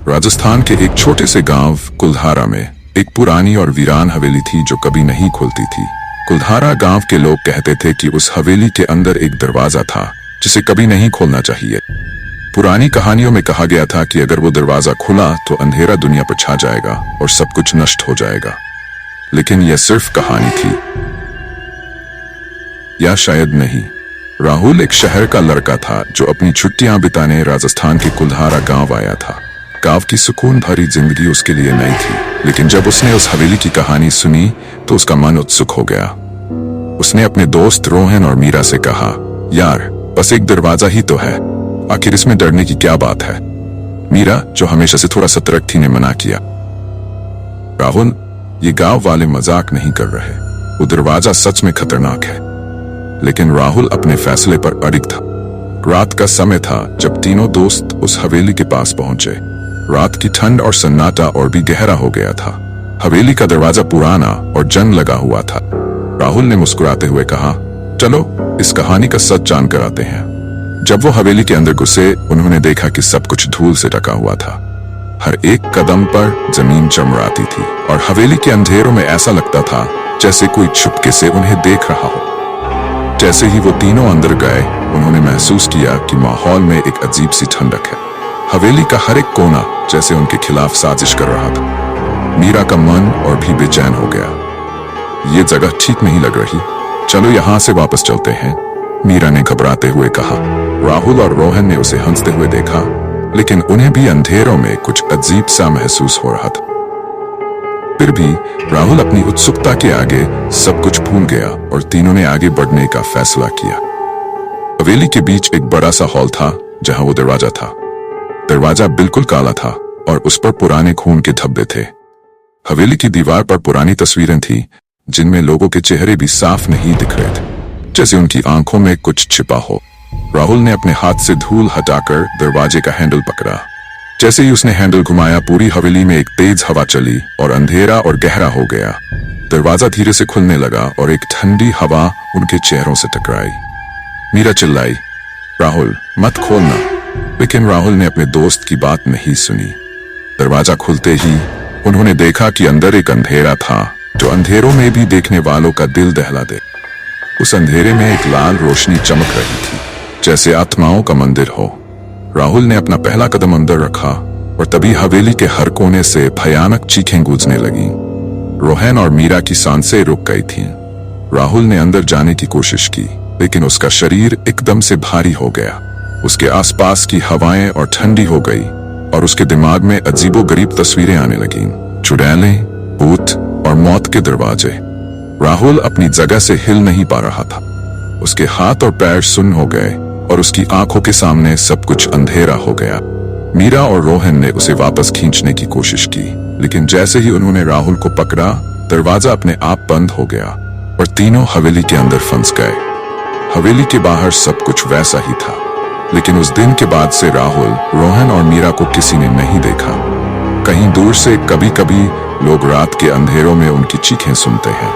राजस्थान के एक छोटे से गांव कुल्हारा में एक पुरानी और वीरान हवेली थी जो कभी नहीं खुलती थी। कुल्हारा गांव के लोग कहते थे कि उस हवेली के अंदर एक दरवाजा था जिसे कभी नहीं खोलना चाहिए। पुरानी कहानियों में कहा गया था कि अगर वो दरवाजा खुला तो अंधेरा दुनिया पर छा जाएगा और सब कुछ नष्ट हो जाएगा। लेकिन यह सिर्फ कहानी थी, या शायद नहीं। राहुल एक शहर का लड़का था जो अपनी छुट्टियां बिताने राजस्थान के कुल्हारा गांव आया था। गांव की सुकून भरी जिंदगी उसके लिए नई थी, लेकिन जब उसने उस हवेली की कहानी सुनी तो उसका मन उत्सुक हो गया। उसने अपने दोस्त रोहन और मीरा से कहा, यार बस एक दरवाजा ही तो है, आखिर इसमें डरने की क्या बात है। मीरा, जो हमेशा से थोड़ा सतर्क थी, ने मना किया। राहुल, ये गांव वाले मजाक नहीं कर रहे, वो दरवाजा सच में खतरनाक है। लेकिन राहुल अपने फैसले पर अड़िग था। रात का समय था जब तीनों दोस्त उस हवेली के पास पहुंचे। रात की ठंड और सन्नाटा और भी गहरा हो गया था। हवेली का दरवाजा पुराना और जंग लगा हुआ था। राहुल ने मुस्कुराते हुए कहा, चलो इस कहानी का सच जानकर आते हैं। जब वो हवेली के अंदर घुसे, उन्होंने देखा कि सब कुछ धूल से ढका हुआ था। हर एक कदम पर जमीन चमराती थी और हवेली के अंधेरों में ऐसा लगता था जैसे कोई छुपके से उन्हें देख रहा हो। जैसे ही वो तीनों अंदर गए, उन्होंने महसूस किया कि माहौल में एक अजीब सी ठंडक है। हवेली का हर एक कोना जैसे उनके खिलाफ साजिश कर रहा था। मीरा का मन और भी बेचैन हो गया। ये जगह ठीक नहीं लग रही, चलो यहाँ से वापस चलते हैं, मीरा ने घबराते हुए कहा। राहुल और रोहन ने उसे हंसते हुए देखा, लेकिन उन्हें भी अंधेरों में कुछ अजीब सा महसूस हो रहा था। फिर भी राहुल अपनी उत्सुकता के आगे सब कुछ भूल गया और तीनों ने आगे बढ़ने का फैसला किया। हवेली के बीच एक बड़ा सा हॉल था जहां वो दरवाजा था। दरवाजा बिल्कुल काला था और उस पर पुराने खून के धब्बे थे। हवेली की दीवार पर पुरानी तस्वीरें थी जिनमें लोगों के चेहरे भी साफ नहीं दिख रहे थे, जैसे उनकी आंखों में कुछ छिपा हो। राहुल ने अपने हाथ से धूल हटाकर दरवाजे का हैंडल पकड़ा। जैसे ही उसने हैंडल घुमाया, पूरी हवेली में एक तेज हवा चली और अंधेरा और गहरा हो गया। दरवाजा धीरे से खुलने लगा और एक ठंडी हवा उनके चेहरों से टकराई। मीरा चिल्लाई, राहुल मत खोलना। लेकिन राहुल ने अपने दोस्त की बात नहीं सुनी। दरवाजा खुलते ही उन्होंने देखा कि अंदर एक अंधेरा था जो अंधेरों में भी देखने वालों का दिल दहला दे। उस अंधेरे में एक लाल रोशनी चमक रही थी, जैसे आत्माओं का मंदिर हो। राहुल ने अपना पहला कदम अंदर रखा और तभी हवेली के हर कोने से भयानक चीखें गूंजने लगीं। रोहन और मीरा की सांसें रुक गई थीं। राहुल ने अंदर जाने की कोशिश की, लेकिन उसका शरीर एकदम से भारी हो गया। उसके आसपास की हवाएं और ठंडी हो गई और उसके दिमाग में अजीबोगरीब तस्वीरें आने लगीं। चुड़ैलें, भूत और मौत के दरवाजे। राहुल अपनी जगह से हिल नहीं पा रहा था। उसके हाथ और पैर सुन्न हो गए और उसकी आंखों के सामने सब कुछ अंधेरा हो गया। मीरा और रोहन ने उसे वापस खींचने की कोशिश की, लेकिन जैसे ही उन्होंने राहुल को पकड़ा, दरवाजा अपने आप बंद हो गया और तीनों हवेली के अंदर फंस गए। हवेली के बाहर सब कुछ वैसा ही था, लेकिन उस दिन के बाद से राहुल, रोहन और मीरा को किसी ने नहीं देखा। कहीं दूर से कभी कभी लोग रात के अंधेरों में उनकी चीखें सुनते हैं,